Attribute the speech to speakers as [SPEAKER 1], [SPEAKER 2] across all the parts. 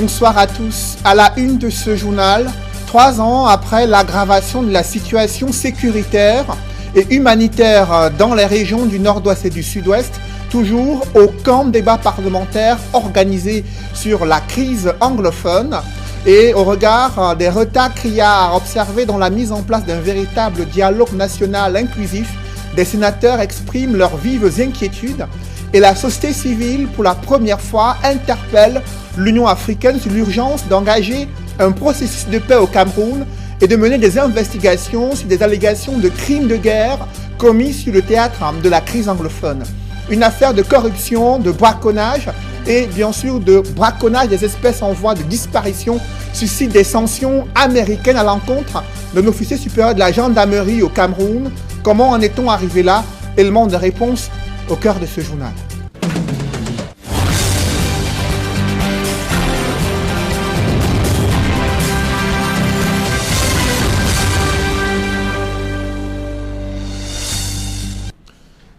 [SPEAKER 1] Bonsoir à tous. À la une de ce journal, 3 ans après l'aggravation de la situation sécuritaire et humanitaire dans les régions du nord-ouest et du sud-ouest, toujours aucun débat parlementaire organisé sur la crise anglophone et au regard des retards criards observés dans la mise en place d'un véritable dialogue national inclusif, des sénateurs expriment leurs vives inquiétudes et la société civile, pour la première fois, interpelle l'Union africaine sur l'urgence d'engager un processus de paix au Cameroun et de mener des investigations sur des allégations de crimes de guerre commis sur le théâtre de la crise anglophone. Une affaire de corruption, de braconnage et bien sûr de braconnage des espèces en voie de disparition suscite des sanctions américaines à l'encontre d'un officier supérieur de la gendarmerie au Cameroun. Comment en est-on arrivé là? Élément de réponse au cœur de ce journal.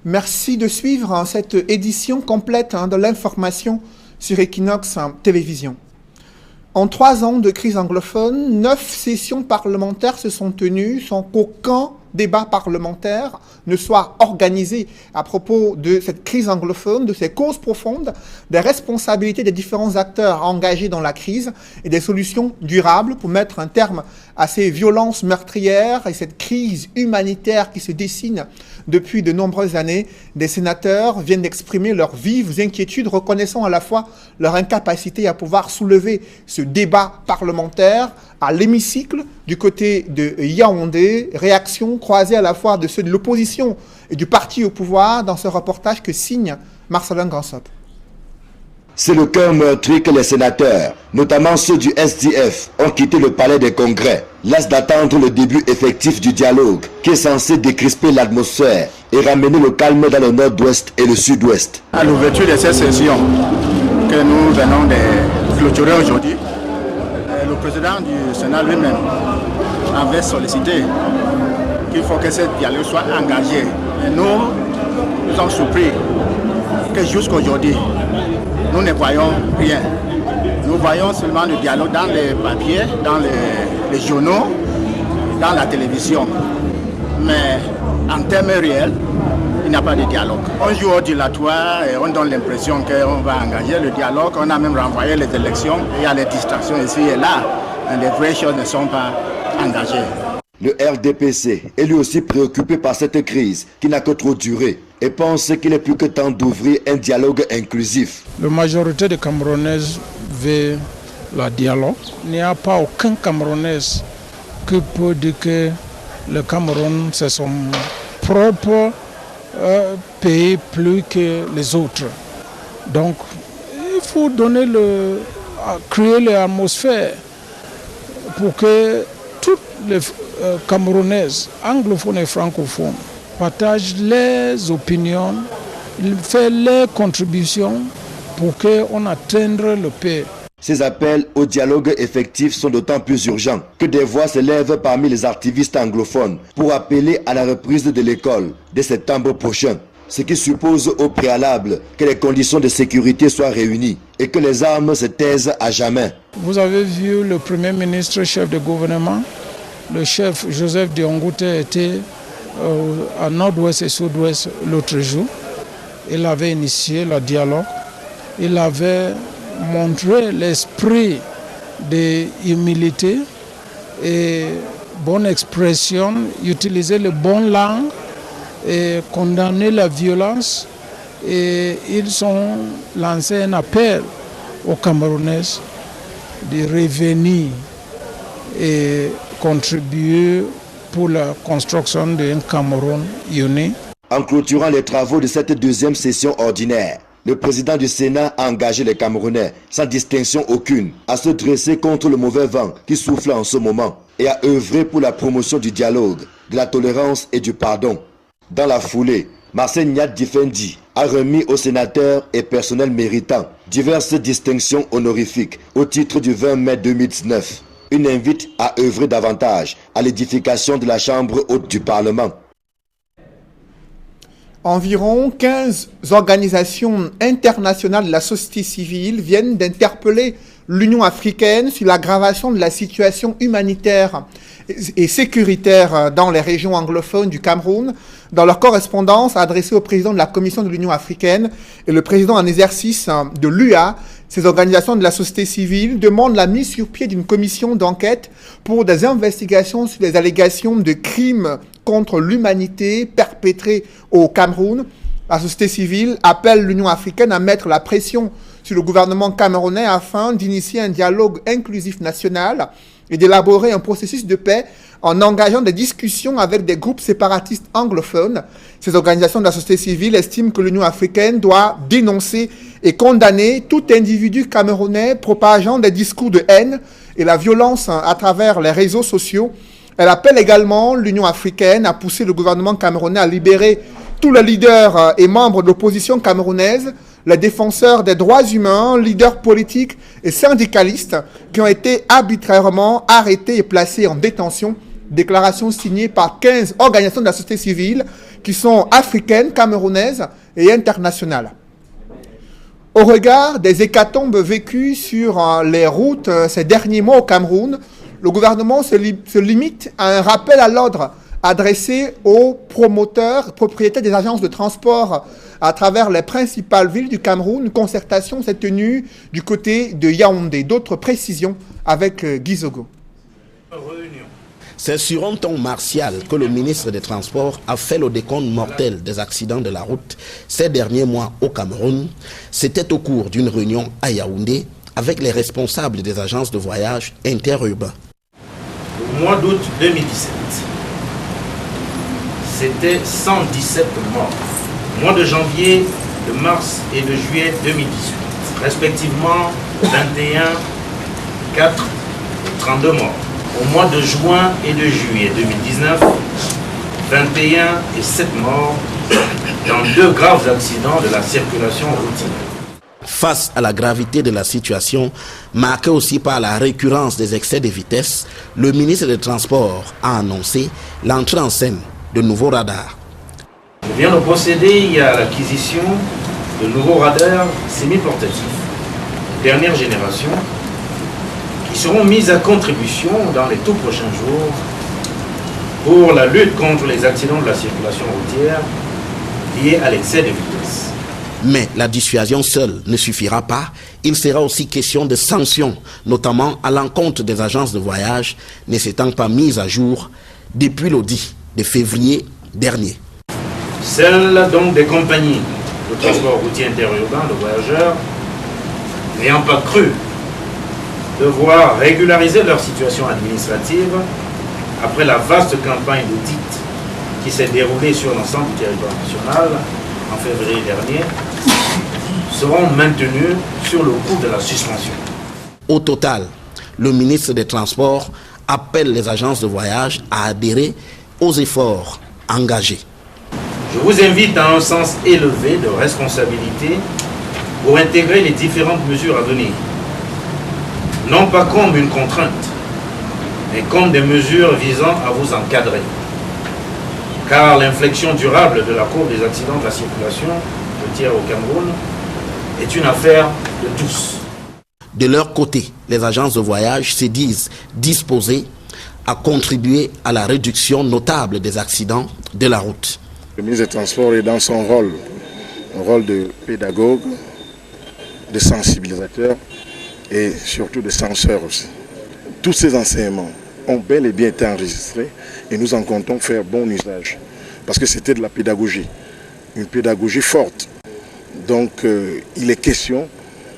[SPEAKER 1] Merci de suivre cette édition complète de l'information sur Equinox Télévision. En 3 ans de crise anglophone, 9 sessions parlementaires se sont tenues sans qu'aucun débat parlementaire ne soit organisé à propos de cette crise anglophone, de ses causes profondes, des responsabilités des différents acteurs engagés dans la crise et des solutions durables pour mettre un terme à ces violences meurtrières et cette crise humanitaire qui se dessine depuis de nombreuses années. Des sénateurs viennent d'exprimer leurs vives inquiétudes, reconnaissant à la fois leur incapacité à pouvoir soulever ce débat parlementaire à l'hémicycle du côté de Yaoundé, réaction croisée à la fois de ceux de l'opposition et du parti au pouvoir dans ce reportage que signe Marcelin Gransop.
[SPEAKER 2] C'est le cœur meurtri que les sénateurs, notamment ceux du SDF, ont quitté le palais des congrès, laissent d'attendre le début effectif du dialogue qui est censé décrisper l'atmosphère et ramener le calme dans le nord-ouest et le sud-ouest.
[SPEAKER 3] À l'ouverture de cette session que nous venons de clôturer aujourd'hui, le président du Sénat lui-même avait sollicité qu'il faut que ce dialogue soit engagé. Et nous sommes surpris que jusqu'à aujourd'hui, nous ne voyons rien. Nous voyons seulement le dialogue dans les papiers, dans les journaux, dans la télévision. Mais en termes réels, il n'y a pas de dialogue. On joue au dilatoire et on donne l'impression qu'on va engager le dialogue. On a même renvoyé les élections. Il y a les distractions ici et là. Les vraies choses ne sont pas engagées.
[SPEAKER 2] Le RDPC est lui aussi préoccupé par cette crise qui n'a que trop duré et pense qu'il est plus que temps d'ouvrir un dialogue inclusif.
[SPEAKER 4] La majorité des Camerounais veut le dialogue. Il n'y a pas aucun Camerounais qui peut dire que le Cameroun c'est son propre pays plus que les autres. Donc il faut créer l'atmosphère pour que toutes les Camerounaises, anglophones et francophones, partagent les opinions, font leurs contributions pour qu'on atteigne le paix.
[SPEAKER 2] Ces appels au dialogue effectif sont d'autant plus urgents que des voix s'élèvent parmi les activistes anglophones pour appeler à la reprise de l'école dès septembre prochain. Ce qui suppose au préalable que les conditions de sécurité soient réunies et que les armes se taisent à jamais.
[SPEAKER 4] Vous avez vu le Premier ministre, chef de gouvernement, le chef Joseph Diongouté était à nord-ouest et sud-ouest l'autre jour. Il avait initié le dialogue. Il avait montré l'esprit d'humilité et bonne expression, utiliser les bonnes langues et condamner la violence. Et ils ont lancé un appel aux Camerounais de revenir et contribuer pour la construction d'un Cameroun uni.
[SPEAKER 2] En clôturant les travaux de cette deuxième session ordinaire, le président du Sénat a engagé les Camerounais, sans distinction aucune, à se dresser contre le mauvais vent qui souffle en ce moment et à œuvrer pour la promotion du dialogue, de la tolérance et du pardon. Dans la foulée, Marcel Nyat Difendi a remis aux sénateurs et personnels méritants diverses distinctions honorifiques au titre du 20 mai 2019. Une invite à œuvrer davantage à l'édification de la Chambre haute du Parlement.
[SPEAKER 1] Environ 15 organisations internationales de la société civile viennent d'interpeller l'Union africaine sur l'aggravation de la situation humanitaire et sécuritaire dans les régions anglophones du Cameroun, dans leur correspondance adressée au président de la Commission de l'Union africaine et le président en exercice de l'UA. Ces organisations de la société civile demandent la mise sur pied d'une commission d'enquête pour des investigations sur les allégations de crimes contre l'humanité perpétrés au Cameroun. La société civile appelle l'Union africaine à mettre la pression sur le gouvernement camerounais afin d'initier un dialogue inclusif national et d'élaborer un processus de paix en engageant des discussions avec des groupes séparatistes anglophones. Ces organisations de la société civile estiment que l'Union africaine doit dénoncer et condamner tout individu camerounais propageant des discours de haine et la violence à travers les réseaux sociaux. Elle appelle également l'Union africaine à pousser le gouvernement camerounais à libérer tous les leaders et membres de l'opposition camerounaise, les défenseurs des droits humains, leaders politiques et syndicalistes qui ont été arbitrairement arrêtés et placés en détention. Déclaration signée par 15 organisations de la société civile qui sont africaines, camerounaises et internationales. Au regard des hécatombes vécues sur les routes ces derniers mois au Cameroun, le gouvernement se limite à un rappel à l'ordre adressé aux promoteurs, propriétaires des agences de transport à travers les principales villes du Cameroun. Une concertation s'est tenue du côté de Yaoundé. D'autres précisions avec Guy Zogo.
[SPEAKER 5] C'est sur un ton martial que le ministre des Transports a fait le décompte mortel des accidents de la route ces derniers mois au Cameroun. C'était au cours d'une réunion à Yaoundé avec les responsables des agences de voyage interurbains.
[SPEAKER 6] Au mois d'août 2017, c'était 117 morts. Au mois de janvier, de mars et de juillet 2018, respectivement 21, 4 et 32 morts. Au mois de juin et de juillet 2019, 21 et 7 morts dans 2 graves accidents de la circulation routière.
[SPEAKER 5] Face à la gravité de la situation, marquée aussi par la récurrence des excès de vitesse, le ministre des Transports a annoncé l'entrée en scène de nouveaux radars.
[SPEAKER 6] Je viens de procéder à l'acquisition de nouveaux radars semi-portatifs, dernière génération, qui seront mis à contribution dans les tout prochains jours pour la lutte contre les accidents de la circulation routière liés à l'excès de vitesse.
[SPEAKER 5] Mais la dissuasion seule ne suffira pas. Il sera aussi question de sanctions, notamment à l'encontre des agences de voyage ne s'étant pas mises à jour depuis le 10 de février dernier.
[SPEAKER 6] Celles donc des compagnies de transport routier interurbain de voyageurs n'ayant pas cru devoir régulariser leur situation administrative après la vaste campagne d'audit qui s'est déroulée sur l'ensemble du territoire national en février dernier, seront maintenus sur le coup de la suspension.
[SPEAKER 5] Au total, le ministre des Transports appelle les agences de voyage à adhérer aux efforts engagés.
[SPEAKER 6] Je vous invite à un sens élevé de responsabilité pour intégrer les différentes mesures à venir, non pas comme une contrainte, mais comme des mesures visant à vous encadrer. Car l'inflexion durable de la courbe des accidents de la circulation routière au Cameroun est une affaire de tous.
[SPEAKER 5] De leur côté, les agences de voyage se disent disposées à contribuer à la réduction notable des accidents de la route.
[SPEAKER 7] Le ministre des Transports est dans son rôle, un rôle de pédagogue, de sensibilisateur et surtout de censeur aussi. Tous ces enseignements ont bel et bien été enregistrés et nous en comptons faire bon usage parce que c'était de la pédagogie, une pédagogie forte. Donc il est question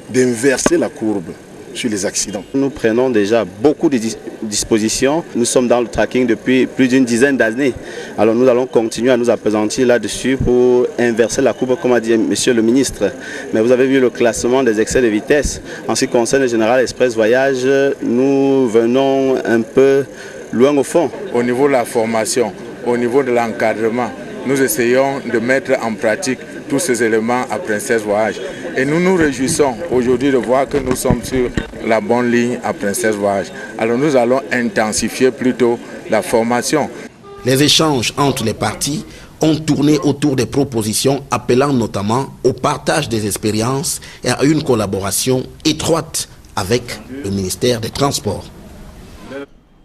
[SPEAKER 7] d'inverser la courbe sur les accidents.
[SPEAKER 8] Nous prenons déjà beaucoup de dispositions. Nous sommes dans le tracking depuis plus d'une dizaine d'années. Alors nous allons continuer à nous appesantir là-dessus pour inverser la courbe, comme a dit Monsieur le ministre. Mais vous avez vu le classement des excès de vitesse. En ce qui concerne le Général Express Voyage, nous venons un peu loin au fond.
[SPEAKER 9] Au niveau de la formation, au niveau de l'encadrement, nous essayons de mettre en pratique tous ces éléments à Princesse Voyage. Et nous nous réjouissons aujourd'hui de voir que nous sommes sur la bonne ligne à Princesse Voyage. Alors nous allons intensifier plutôt la formation.
[SPEAKER 5] Les échanges entre les parties ont tourné autour des propositions appelant notamment au partage des expériences et à une collaboration étroite avec le ministère des Transports.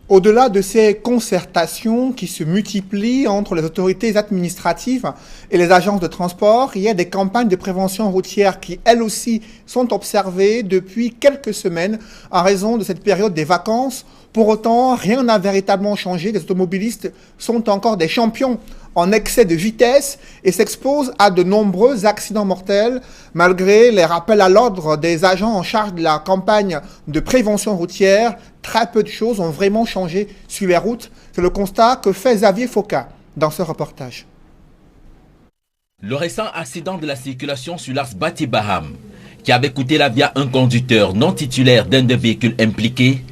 [SPEAKER 1] Au-delà de ces concertations qui se multiplient entre les autorités administratives et les agences de transport, il y a des campagnes de prévention routière qui, elles aussi, sont observées depuis quelques semaines en raison de cette période des vacances. Pour autant, rien n'a véritablement changé. Les automobilistes sont encore des champions en excès de vitesse et s'exposent à de nombreux accidents mortels. Malgré les rappels à l'ordre des agents en charge de la campagne de prévention routière, très peu de choses ont vraiment changé sur les routes. C'est le constat que fait Xavier Foka dans ce reportage.
[SPEAKER 10] Le récent accident de la circulation sur l'axe Bati-Baham, qui avait coûté la vie à un conducteur non titulaire d'un des véhicules impliqués,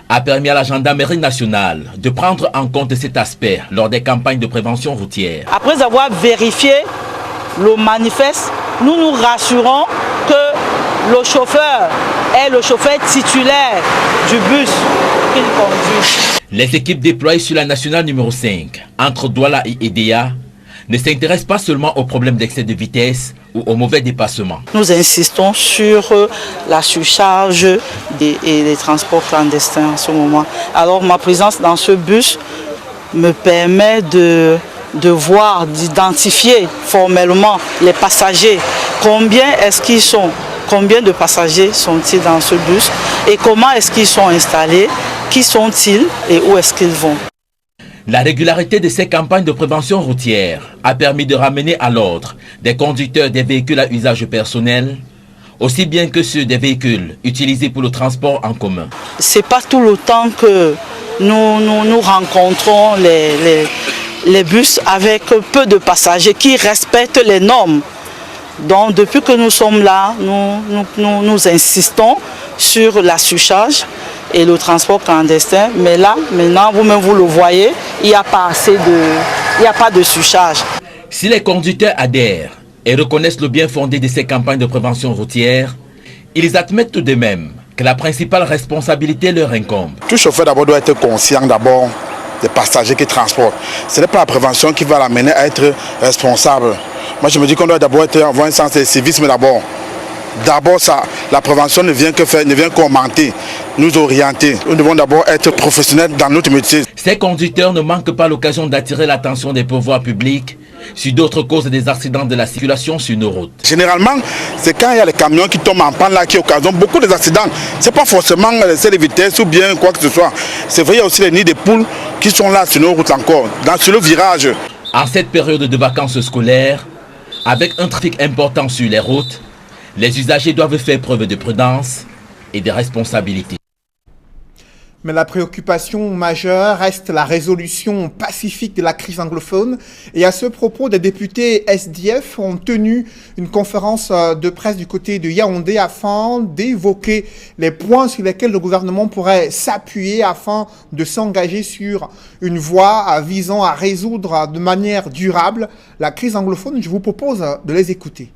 [SPEAKER 10] a permis à la gendarmerie nationale de prendre en compte cet aspect lors des campagnes de prévention routière.
[SPEAKER 11] Après avoir vérifié le manifeste, nous nous rassurons que le chauffeur est le chauffeur titulaire du bus qu'il conduit.
[SPEAKER 10] Les équipes déployées sur la nationale numéro 5, entre Douala et Edea, ne s'intéressent pas seulement aux problèmes d'excès de vitesse ou aux mauvais dépassements.
[SPEAKER 11] Nous insistons sur la surcharge et les transports clandestins en ce moment. Alors ma présence dans ce bus me permet de voir, d'identifier formellement les passagers. Combien est-ce qu'ils sont? Combien de passagers sont-ils dans ce bus? Et comment est-ce qu'ils sont installés? Qui sont-ils et où est-ce qu'ils vont?
[SPEAKER 10] La régularité de ces campagnes de prévention routière a permis de ramener à l'ordre des conducteurs des véhicules à usage personnel, aussi bien que ceux des véhicules utilisés pour le transport en commun.
[SPEAKER 11] Ce n'est pas tout le temps que nous rencontrons les bus avec peu de passagers qui respectent les normes. Donc depuis que nous sommes là, nous insistons sur la surcharge et le transport clandestin. Mais là, maintenant, vous-même vous le voyez, il n'y a pas de surcharge.
[SPEAKER 10] Si les conducteurs adhèrent et reconnaissent le bien fondé de ces campagnes de prévention routière, ils admettent tout de même que la principale responsabilité leur incombe.
[SPEAKER 12] Tout chauffeur d'abord doit être conscient d'abord des passagers qu'il transporte. Ce n'est pas la prévention qui va l'amener à être responsable. Moi je me dis qu'on doit d'abord avoir un sens de civisme d'abord. D'abord, la prévention ne vient qu'augmenter, nous orienter. Nous devons d'abord être professionnels dans notre métier.
[SPEAKER 10] Ces conducteurs ne manquent pas l'occasion d'attirer l'attention des pouvoirs publics sur d'autres causes des accidents de la circulation sur nos routes.
[SPEAKER 12] Généralement, c'est quand il y a les camions qui tombent en panne là qui occasionnent beaucoup d'accidents. Ce n'est pas forcément l'excès de vitesse ou bien quoi que ce soit. C'est vrai, il y a aussi les nids de poules qui sont là sur nos routes encore, sur le virage.
[SPEAKER 10] En cette période de vacances scolaires, avec un trafic important sur les routes, les usagers doivent faire preuve de prudence et de responsabilité.
[SPEAKER 1] Mais la préoccupation majeure reste la résolution pacifique de la crise anglophone. Et à ce propos, des députés SDF ont tenu une conférence de presse du côté de Yaoundé afin d'évoquer les points sur lesquels le gouvernement pourrait s'appuyer afin de s'engager sur une voie visant à résoudre de manière durable la crise anglophone. Je vous propose de les écouter.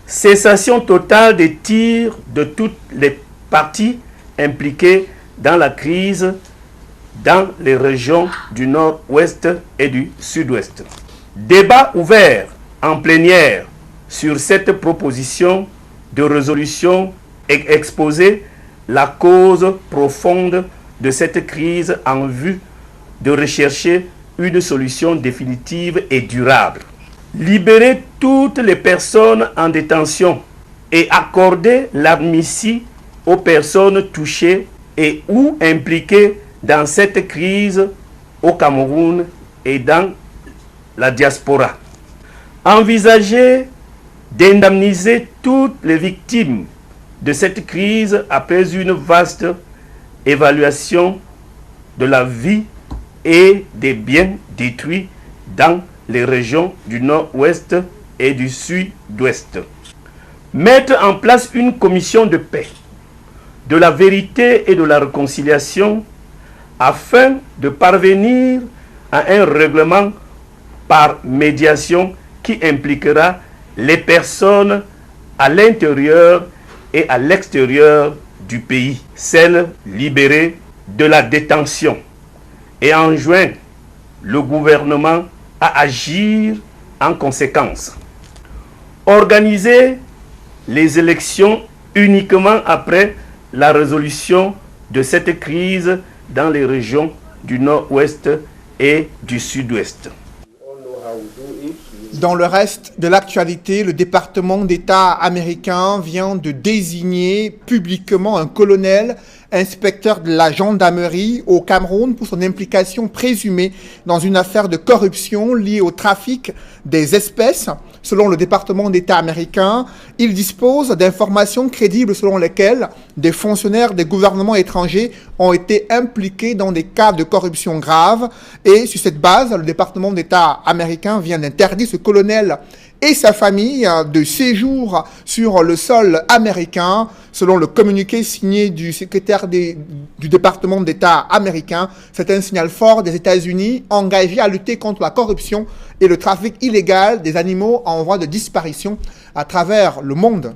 [SPEAKER 13] Cessation totale des tirs de toutes les parties impliquées dans la crise dans les régions du nord-ouest et du sud-ouest. Débat ouvert en plénière sur cette proposition de résolution et exposer la cause profonde de cette crise en vue de rechercher une solution définitive et durable. Libérer toutes les personnes en détention et accorder l'amnistie aux personnes touchées et ou impliquées dans cette crise au Cameroun et dans la diaspora. Envisager d'indemniser toutes les victimes de cette crise après une vaste évaluation de la vie et des biens détruits dans les régions du nord-ouest et du sud-ouest. Mettre en place une commission de paix, de la vérité et de la réconciliation afin de parvenir à un règlement par médiation qui impliquera les personnes à l'intérieur et à l'extérieur du pays, celles libérées de la détention, et enjoint le gouvernement à agir en conséquence. Organiser les élections uniquement après la résolution de cette crise dans les régions du nord-ouest et du sud-ouest.
[SPEAKER 1] Dans le reste de l'actualité, le département d'État américain vient de désigner publiquement un colonel inspecteur de la gendarmerie au Cameroun pour son implication présumée dans une affaire de corruption liée au trafic des espèces. Selon le département d'État américain, il dispose d'informations crédibles selon lesquelles des fonctionnaires des gouvernements étrangers ont été impliqués dans des cas de corruption graves. Et sur cette base, le département d'État américain vient d'interdire ce colonel et sa famille de séjour sur le sol américain. Selon le communiqué signé du secrétaire du département d'État américain, c'est un signal fort des États-Unis engagés à lutter contre la corruption et le trafic illégal des animaux en voie de disparition à travers le monde.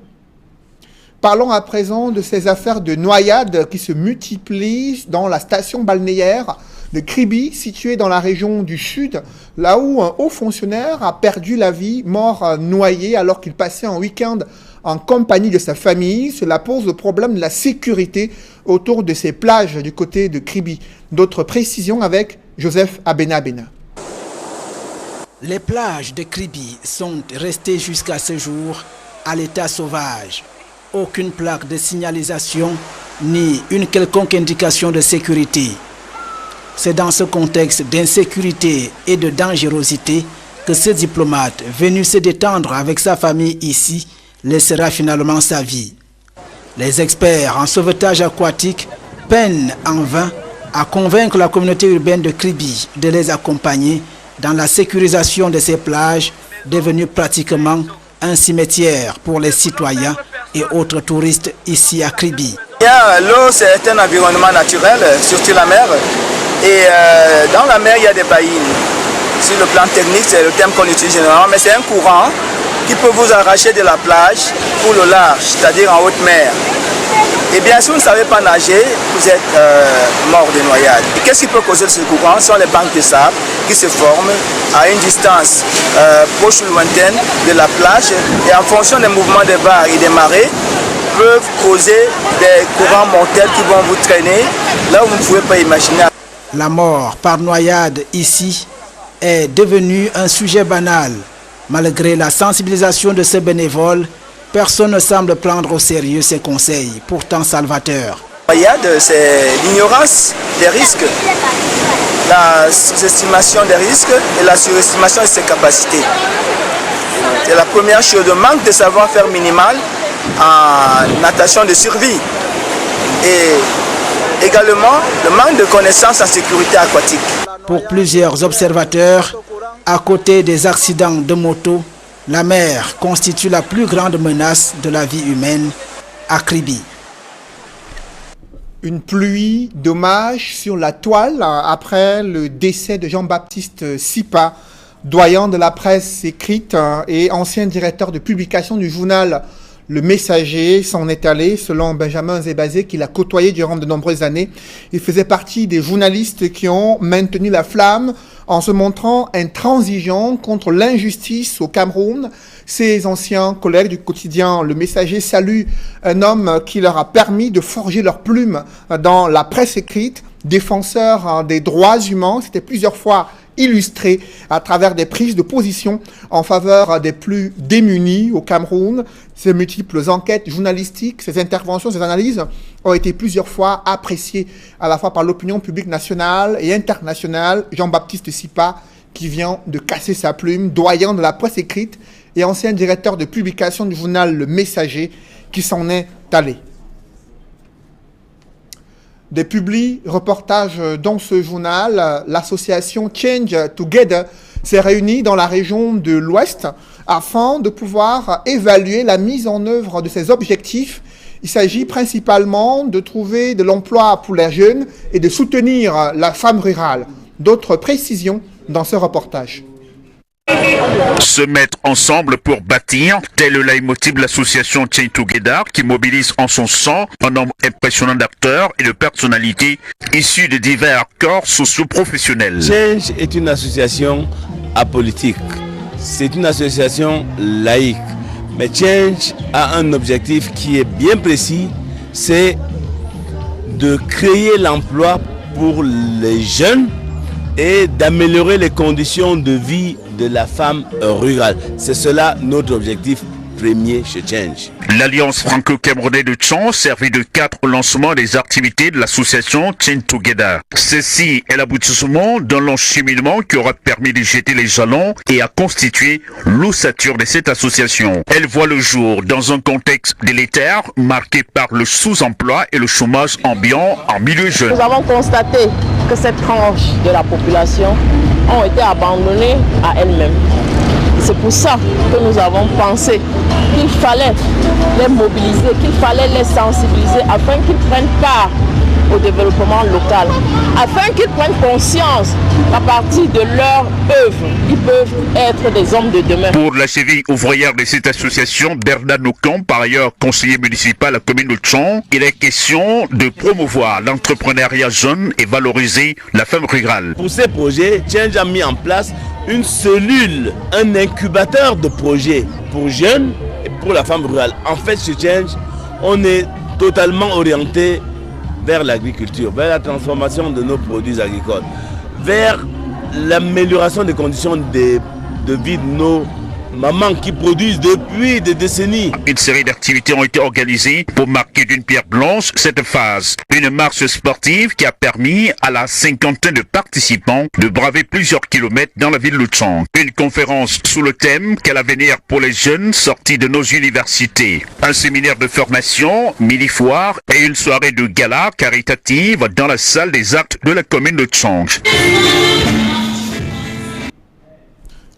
[SPEAKER 1] Parlons à présent de ces affaires de noyades qui se multiplient dans la station balnéaire de Kribi, située dans la région du Sud, là où un haut fonctionnaire a perdu la vie, mort noyé alors qu'il passait un week-end en compagnie de sa famille. Cela pose le problème de la sécurité autour de ces plages du côté de Kribi. D'autres précisions avec Joseph Abena.
[SPEAKER 14] Les plages de Kribi sont restées jusqu'à ce jour à l'état sauvage. Aucune plaque de signalisation ni une quelconque indication de sécurité. C'est dans ce contexte d'insécurité et de dangerosité que ce diplomate, venu se détendre avec sa famille ici, laissera finalement sa vie. Les experts en sauvetage aquatique peinent en vain à convaincre la communauté urbaine de Kribi de les accompagner dans la sécurisation de ces plages devenues pratiquement un cimetière pour les citoyens et autres touristes ici à Kribi.
[SPEAKER 15] L'eau, c'est un environnement naturel, surtout la mer. Et dans la mer, il y a des baïnes. Sur le plan technique, c'est le terme qu'on utilise généralement, mais c'est un courant qui peut vous arracher de la plage pour le large, c'est-à-dire en haute mer. Et bien, si vous ne savez pas nager, vous êtes mort de noyade. Qu'est-ce qui peut causer ce courant? Ce sont les bancs de sable qui se forment à une distance proche ou lointaine de la plage. Et en fonction des mouvements des vagues et des marées, peuvent causer des courants mortels qui vont vous traîner là où vous ne pouvez pas imaginer.
[SPEAKER 14] La mort par noyade ici est devenue un sujet banal. Malgré la sensibilisation de ces bénévoles, personne ne semble prendre au sérieux ces conseils, pourtant salvateurs.
[SPEAKER 15] La noyade, c'est l'ignorance des risques, la sous-estimation des risques et la surestimation de ses capacités. C'est la première chose, le manque de savoir-faire minimal en natation de survie. Et également, le manque de connaissances en sécurité aquatique.
[SPEAKER 14] Pour plusieurs observateurs, à côté des accidents de moto, la mer constitue la plus grande menace de la vie humaine à Kribi.
[SPEAKER 1] Une pluie d'hommages sur la toile après le décès de Jean-Baptiste Sipa, doyen de la presse écrite et ancien directeur de publication du journal Le Messager. S'en est allé, selon Benjamin Zébazé, qu'il a côtoyé durant de nombreuses années. Il faisait partie des journalistes qui ont maintenu la flamme en se montrant intransigeant contre l'injustice au Cameroun. Ses anciens collègues du quotidien Le Messager saluent un homme qui leur a permis de forger leur plume dans la presse écrite, défenseur des droits humains. C'était plusieurs fois illustré à travers des prises de position en faveur des plus démunis au Cameroun. Ces multiples enquêtes journalistiques, ces interventions, ces analyses ont été plusieurs fois appréciées à la fois par l'opinion publique nationale et internationale. Jean-Baptiste Sipa, qui vient de casser sa plume, doyen de la presse écrite et ancien directeur de publication du journal Le Messager, qui s'en est allé. Des reportages dans ce journal, l'association Change Together s'est réunie dans la région de l'Ouest afin de pouvoir évaluer la mise en œuvre de ses objectifs. Il s'agit principalement de trouver de l'emploi pour les jeunes et de soutenir la femme rurale. D'autres précisions dans ce reportage.
[SPEAKER 16] Se mettre ensemble pour bâtir, tel le leitmotiv de l'association Change Together qui mobilise en son sein un nombre impressionnant d'acteurs et de personnalités issus de divers corps socio-professionnels.
[SPEAKER 17] Change est une association apolitique, c'est une association laïque. Mais Change a un objectif qui est bien précis, c'est de créer l'emploi pour les jeunes et d'améliorer les conditions de vie de la femme rurale. C'est cela notre objectif premier chez Change.
[SPEAKER 16] L'Alliance franco-camerounaise de Tchon servit de cadre au lancement des activités de l'association Chain Together. Ceci est l'aboutissement d'un long cheminement qui aura permis de jeter les jalons et a constitué l'ossature de cette association. Elle voit le jour dans un contexte délétère marqué par le sous-emploi et le chômage ambiant en milieu jeune.
[SPEAKER 18] Nous avons constaté que cette tranche de la population ont été abandonnées à elles-mêmes. C'est pour ça que nous avons pensé qu'il fallait les mobiliser, qu'il fallait les sensibiliser afin qu'ils prennent part au développement local, afin qu'ils prennent conscience qu'à partir de leur œuvre, ils peuvent être des hommes de demain.
[SPEAKER 16] Pour la cheville ouvrière de cette association, Bernard Noucan, par ailleurs conseiller municipal à la commune de Tchon, il est question de promouvoir l'entrepreneuriat jeune et valoriser la femme rurale.
[SPEAKER 17] Pour ces projets, Change a mis en place une cellule, un incubateur de projets pour jeunes et pour la femme rurale. En fait, chez Change, on est totalement orienté vers l'agriculture, vers la transformation de nos produits agricoles, vers l'amélioration des conditions de vie de nos mamans qui produisent depuis des décennies.
[SPEAKER 16] Une série d'activités ont été organisées pour marquer d'une pierre blanche cette phase. Une marche sportive qui a permis à la cinquantaine de participants de braver plusieurs kilomètres dans la ville de Tchon. Une conférence sous le thème « Quel avenir pour les jeunes sortis de nos universités ». Un séminaire de formation, mini-foire et une soirée de gala caritative dans la salle des actes de la commune de Tchon.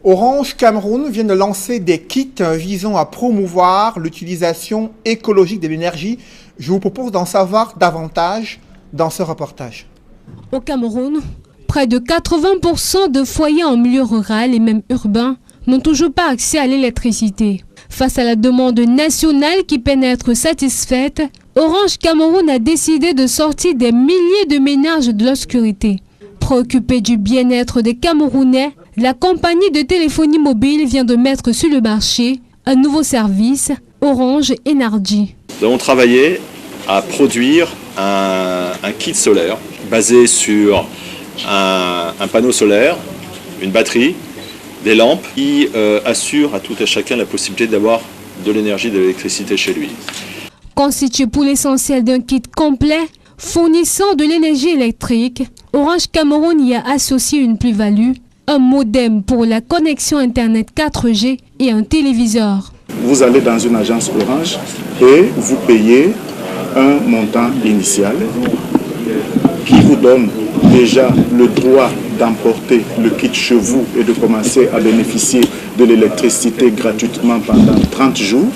[SPEAKER 1] Orange Cameroun vient de lancer des kits visant à promouvoir l'utilisation écologique de l'énergie. Je vous propose d'en savoir davantage dans ce reportage.
[SPEAKER 19] Au Cameroun, près de 80% de foyers en milieu rural et même urbain n'ont toujours pas accès à l'électricité. Face à la demande nationale qui peine à être satisfaite, Orange Cameroun a décidé de sortir des milliers de ménages de l'obscurité. Préoccupée du bien-être des Camerounais, la compagnie de téléphonie mobile vient de mettre sur le marché un nouveau service, Orange Energy.
[SPEAKER 20] Nous avons travaillé à produire un kit solaire basé sur un panneau solaire, une batterie, des lampes qui assurent à tout et chacun la possibilité d'avoir de l'énergie, de l'électricité chez lui.
[SPEAKER 19] Constitué pour l'essentiel d'un kit complet fournissant de l'énergie électrique, Orange Cameroun y a associé une plus-value, un modem pour la connexion Internet 4G et un téléviseur.
[SPEAKER 21] Vous allez dans une agence Orange et vous payez un montant initial qui vous donne déjà le droit d'emporter le kit chez vous et de commencer à bénéficier de l'électricité gratuitement pendant 30 jours.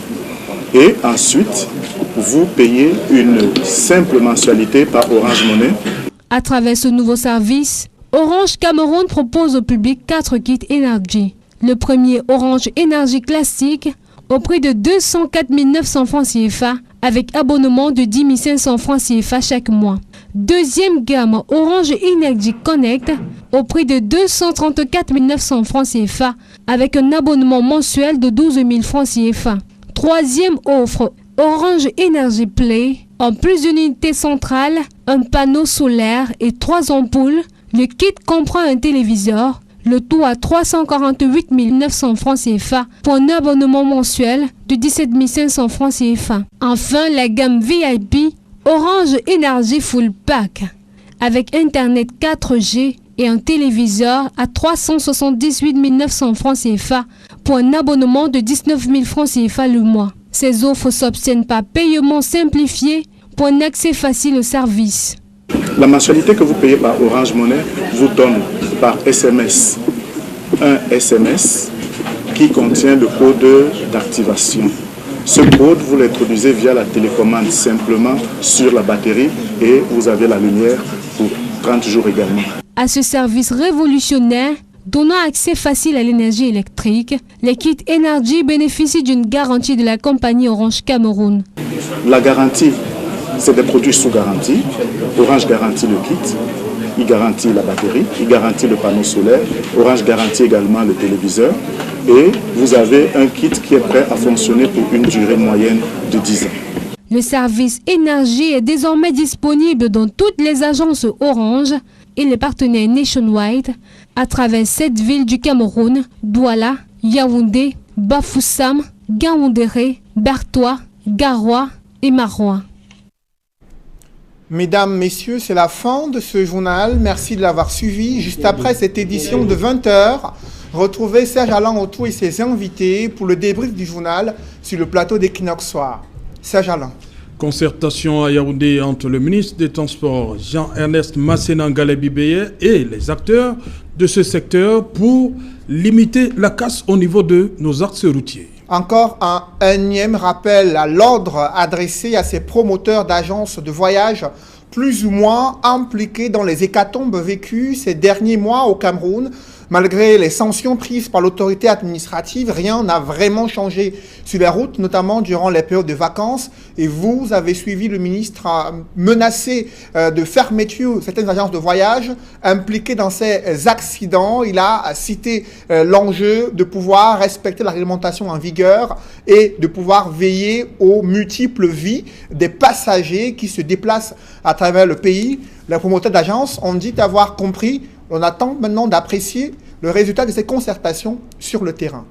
[SPEAKER 21] Et ensuite, vous payez une simple mensualité par Orange Money. À
[SPEAKER 19] travers ce nouveau service, Orange Cameroun propose au public 4 kits Energy. Le premier Orange Energy classique au prix de 204 900 francs CFA avec abonnement de 10 500 francs CFA chaque mois. Deuxième gamme Orange Energy Connect au prix de 234 900 francs CFA avec un abonnement mensuel de 12 000 francs CFA. Troisième offre Orange Energy Play en plus d'une unité centrale, un panneau solaire et 3 ampoules. Le kit comprend un téléviseur, le tout à 348 900 francs CFA pour un abonnement mensuel de 17 500 francs CFA. Enfin, la gamme VIP Orange Energy Full Pack avec Internet 4G et un téléviseur à 378 900 francs CFA pour un abonnement de 19 000 francs CFA le mois. Ces offres s'obtiennent par paiement simplifié pour un accès facile au service.
[SPEAKER 21] La mensualité que vous payez par Orange Money vous donne par SMS un SMS qui contient le code d'activation. Ce code, vous l'introduisez via la télécommande simplement sur la batterie et vous avez la lumière pour 30 jours également.
[SPEAKER 19] À ce service révolutionnaire, donnant accès facile à l'énergie électrique, les kits Energy bénéficient d'une garantie de la compagnie Orange Cameroun.
[SPEAKER 21] La garantie, c'est des produits sous garantie. Orange garantit le kit, il garantit la batterie, il garantit le panneau solaire. Orange garantit également le téléviseur. et vous avez un kit qui est prêt à fonctionner pour une durée moyenne de 10 ans.
[SPEAKER 19] Le service énergie est désormais disponible dans toutes les agences Orange et les partenaires Nationwide à travers 7 villes du Cameroun, Douala, Yaoundé, Bafoussam, Gaoundéré, Bertois, Garoua et Maroua.
[SPEAKER 1] Mesdames, Messieurs, c'est la fin de ce journal. Merci de l'avoir suivi. Juste après cette édition de 20h, retrouvez Serge Alain Autou et ses invités pour le débrief du journal sur le plateau d'Equinox Soir. Serge Alain.
[SPEAKER 3] Concertation à Yaoundé entre le ministre des Transports Jean-Ernest Masséna Ngalébibeye et les acteurs de ce secteur pour limiter la casse au niveau de nos axes routiers.
[SPEAKER 1] Encore un énième rappel à l'ordre adressé à ces promoteurs d'agences de voyage plus ou moins impliqués dans les hécatombes vécues ces derniers mois au Cameroun. Malgré les sanctions prises par l'autorité administrative, rien n'a vraiment changé sur les routes, notamment durant les périodes de vacances. Et vous avez suivi le ministre menacé de fermeture certaines agences de voyage impliquées dans ces accidents. Il a cité l'enjeu de pouvoir respecter la réglementation en vigueur et de pouvoir veiller aux multiples vies des passagers qui se déplacent à travers le pays. Les promoteurs d'agences ont dit avoir compris. On attend maintenant d'apprécier le résultat de ces concertations sur le terrain.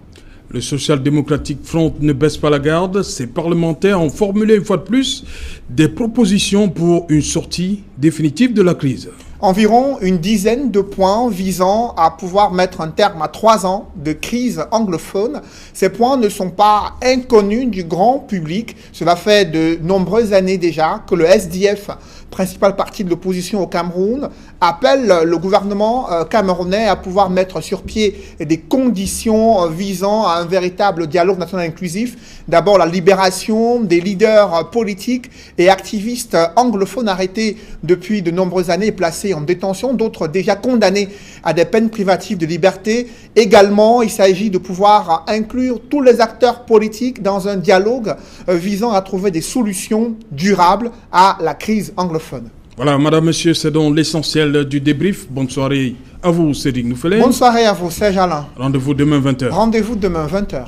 [SPEAKER 3] Le Social Democratic Front ne baisse pas la garde. Ces parlementaires ont formulé une fois de plus des propositions pour une sortie définitive de la crise.
[SPEAKER 1] Environ une dizaine de points visant à pouvoir mettre un terme à 3 ans de crise anglophone. Ces points ne sont pas inconnus du grand public. Cela fait de nombreuses années déjà que le SDF, principal parti de l'opposition au Cameroun, appelle le gouvernement camerounais à pouvoir mettre sur pied des conditions visant à un véritable dialogue national inclusif. D'abord, la libération des leaders politiques et activistes anglophones arrêtés depuis de nombreuses années et placés en détention, d'autres déjà condamnés à des peines privatives de liberté. Également, il s'agit de pouvoir inclure tous les acteurs politiques dans un dialogue visant à trouver des solutions durables à la crise anglophone.
[SPEAKER 3] Voilà, madame, monsieur, c'est donc l'essentiel du débrief. Bonne soirée à vous, Cédric Noufelet.
[SPEAKER 1] Bonne soirée à vous, Serge Alain.
[SPEAKER 3] Rendez-vous demain 20h.
[SPEAKER 1] Rendez-vous demain 20h.